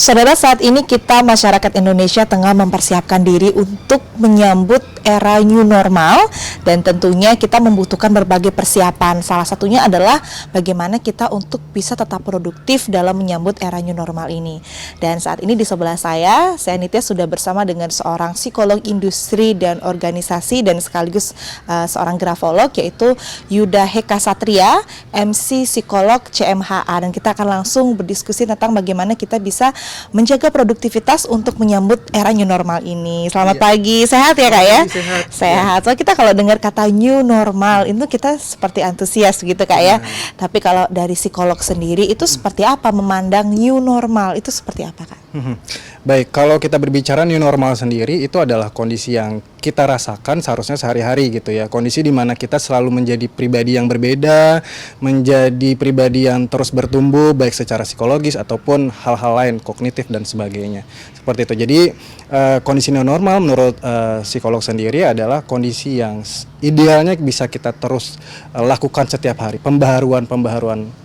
Saudara, saat ini kita masyarakat Indonesia tengah mempersiapkan diri untuk menyambut era new normal dan tentunya kita membutuhkan berbagai persiapan. Salah satunya adalah bagaimana kita untuk bisa tetap produktif dalam menyambut era new normal ini. Dan saat ini di sebelah saya Nitya sudah bersama dengan seorang psikolog industri dan organisasi dan sekaligus seorang grafolog, yaitu Yuda Heka Satria, MC psikolog CMHA, dan kita akan langsung berdiskusi tentang bagaimana kita bisa menjaga produktivitas untuk menyambut era new normal ini. Selamat pagi, sehat ya Kak ya? Sehat. So kita kalau dengar kata new normal itu kita seperti antusias gitu Kak ya. Tapi kalau dari psikolog sendiri itu seperti apa memandang new normal, itu seperti apa Kak? Baik, kalau kita berbicara new normal sendiri itu adalah kondisi yang kita rasakan seharusnya sehari-hari gitu ya. Kondisi di mana kita selalu menjadi pribadi yang berbeda, menjadi pribadi yang terus bertumbuh baik secara psikologis ataupun hal-hal lain, kognitif dan sebagainya. Seperti itu. Jadi kondisi new normal menurut psikolog sendiri adalah kondisi yang idealnya bisa kita terus lakukan setiap hari, pembaharuan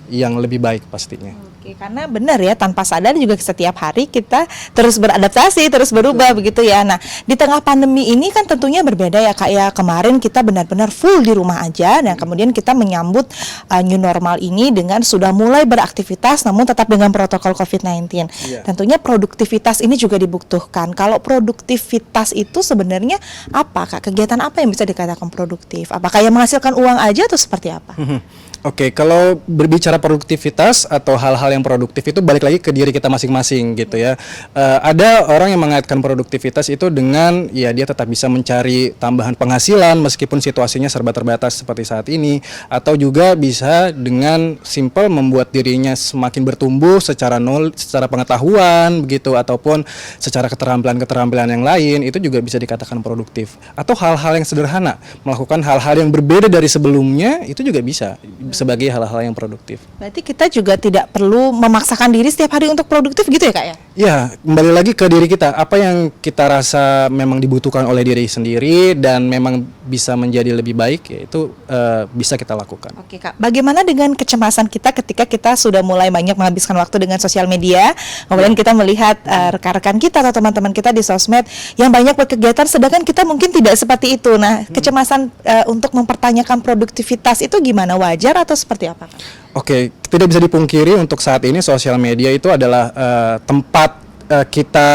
yang lebih baik pastinya. Oke, karena benar ya, tanpa sadar juga setiap hari kita terus beradaptasi, terus berubah begitu ya. Nah, di tengah pandemi ini kan tentunya berbeda ya Kak ya. Kemarin kita benar-benar full di rumah aja, dan kemudian kita menyambut new normal ini dengan sudah mulai beraktivitas namun tetap dengan protokol COVID-19. Tentunya produktivitas ini juga dibutuhkan. Kalau produktivitas itu sebenarnya apa Kak? Kegiatan apa yang bisa dikatakan produktif? Apakah yang menghasilkan uang aja atau seperti apa? Oke, kalau berbicara produktivitas atau hal-hal yang produktif itu balik lagi ke diri kita masing-masing gitu ya. Ada orang yang mengaitkan produktivitas itu dengan ya dia tetap bisa mencari tambahan penghasilan meskipun situasinya serba terbatas seperti saat ini, atau juga bisa dengan simple membuat dirinya semakin bertumbuh secara pengetahuan begitu, ataupun secara keterampilan yang lain, itu juga bisa dikatakan produktif. Atau hal-hal yang sederhana, melakukan hal-hal yang berbeda dari sebelumnya itu juga bisa sebagai hal-hal yang produktif. Berarti kita juga tidak perlu memaksakan diri setiap hari untuk produktif gitu ya Kak ya? Ya, kembali lagi ke diri kita. Apa yang kita rasa memang dibutuhkan oleh diri sendiri dan memang bisa menjadi lebih baik, yaitu bisa kita lakukan. Oke Kak, bagaimana dengan kecemasan kita ketika kita sudah mulai banyak menghabiskan waktu dengan sosial media, kemudian kita melihat rekan-rekan kita atau teman-teman kita di sosmed yang banyak berkegiatan sedangkan kita mungkin tidak seperti itu. Nah, kecemasan untuk mempertanyakan produktivitas itu gimana, wajar atau seperti apa Kak? Oke, tidak bisa dipungkiri untuk saat ini sosial media itu adalah tempat kita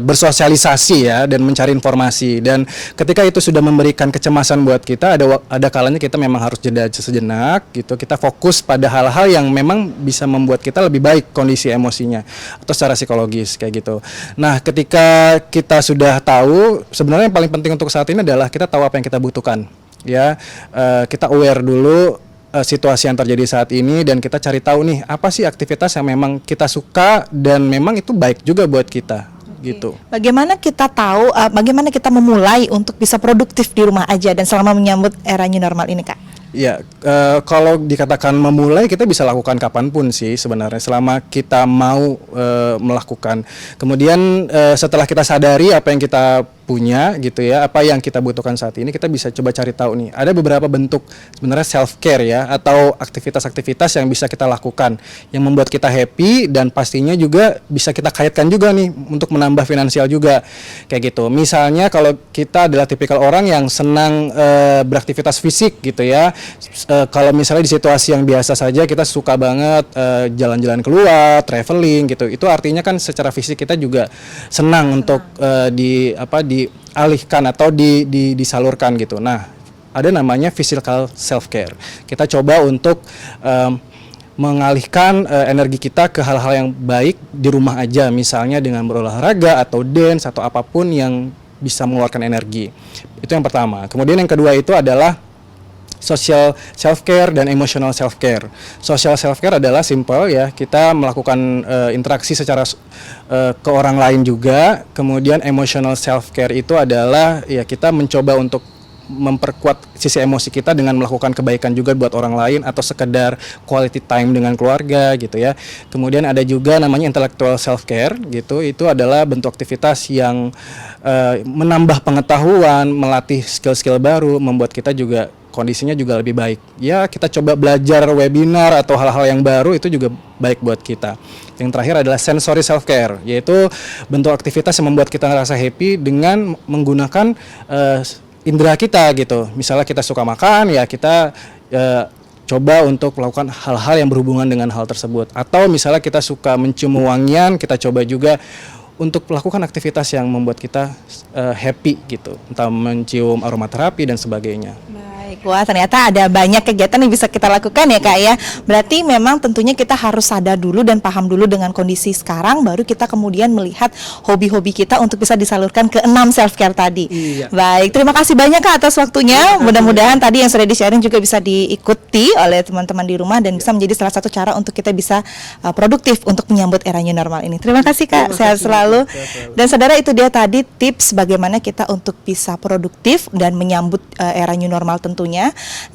bersosialisasi ya dan mencari informasi, dan ketika itu sudah memberikan kecemasan buat kita, ada kalanya kita memang harus jeda sejenak gitu, kita fokus pada hal-hal yang memang bisa membuat kita lebih baik kondisi emosinya atau secara psikologis kayak gitu. Nah, ketika kita sudah tahu, sebenarnya yang paling penting untuk saat ini adalah kita tahu apa yang kita butuhkan ya. Kita aware dulu situasi yang terjadi saat ini, dan kita cari tahu nih apa sih aktivitas yang memang kita suka dan memang itu baik juga buat kita. Gitu. Bagaimana kita tahu, bagaimana kita memulai untuk bisa produktif di rumah aja dan selama menyambut era new normal ini Kak? Ya, kalau dikatakan memulai, kita bisa lakukan kapanpun sih sebenarnya, selama kita mau melakukan. Kemudian setelah kita sadari apa yang kita punya gitu ya, apa yang kita butuhkan saat ini, kita bisa coba cari tahu nih. Ada beberapa bentuk sebenarnya self care ya, atau aktivitas-aktivitas yang bisa kita lakukan yang membuat kita happy, dan pastinya juga bisa kita kaitkan juga nih untuk menambah finansial juga kayak gitu. Misalnya kalau kita adalah tipikal orang yang senang beraktivitas fisik gitu ya, kalau misalnya di situasi yang biasa saja kita suka banget jalan-jalan keluar, traveling gitu, itu artinya kan secara fisik kita juga senang untuk dialihkan atau disalurkan gitu. Nah, ada namanya physical self care. Kita coba untuk mengalihkan energi kita ke hal-hal yang baik di rumah aja, misalnya dengan berolahraga atau dance atau apapun yang bisa mengeluarkan energi. Itu yang pertama. Kemudian yang kedua itu adalah social self-care dan emotional self-care. Social self-care adalah simple ya, kita melakukan interaksi secara ke orang lain juga. Kemudian emotional self-care itu adalah ya kita mencoba untuk memperkuat sisi emosi kita dengan melakukan kebaikan juga buat orang lain, atau sekedar quality time dengan keluarga gitu ya. Kemudian ada juga namanya intellectual self care gitu, itu adalah bentuk aktivitas yang menambah pengetahuan, melatih skill-skill baru, membuat kita juga kondisinya juga lebih baik. Ya kita coba belajar webinar atau hal-hal yang baru itu juga baik buat kita. Yang terakhir adalah sensory self care, yaitu bentuk aktivitas yang membuat kita ngerasa happy dengan menggunakan indera kita gitu. Misalnya kita suka makan, ya kita coba untuk melakukan hal-hal yang berhubungan dengan hal tersebut. Atau misalnya kita suka mencium wangian, kita coba juga untuk melakukan aktivitas yang membuat kita happy gitu. Entah mencium aromaterapi dan sebagainya. Baik, wah ternyata ada banyak kegiatan yang bisa kita lakukan ya Kak ya. Berarti memang tentunya kita harus sadar dulu dan paham dulu dengan kondisi sekarang, baru kita kemudian melihat hobi-hobi kita untuk bisa disalurkan ke 6 self care tadi. Iya. Baik, terima kasih banyak Kak atas waktunya. Mudah-mudahan tadi yang sudah di-sharing juga bisa diikuti oleh teman-teman di rumah dan bisa menjadi salah satu cara untuk kita bisa produktif untuk menyambut era new normal ini. Terima kasih Kak, sehat selalu. Dan saudara, itu dia tadi tips bagaimana kita untuk bisa produktif dan menyambut era new normal tentunya.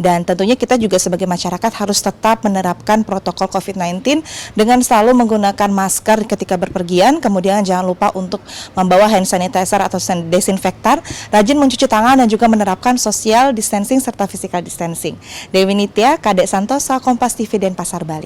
Dan tentunya kita juga sebagai masyarakat harus tetap menerapkan protokol COVID-19 dengan selalu menggunakan masker ketika berpergian. Kemudian jangan lupa untuk membawa hand sanitizer atau desinfektan, rajin mencuci tangan dan juga menerapkan social distancing serta physical distancing. Dewi Nitya, Kadek Santosa, Kompas TV Denpasar, Bali.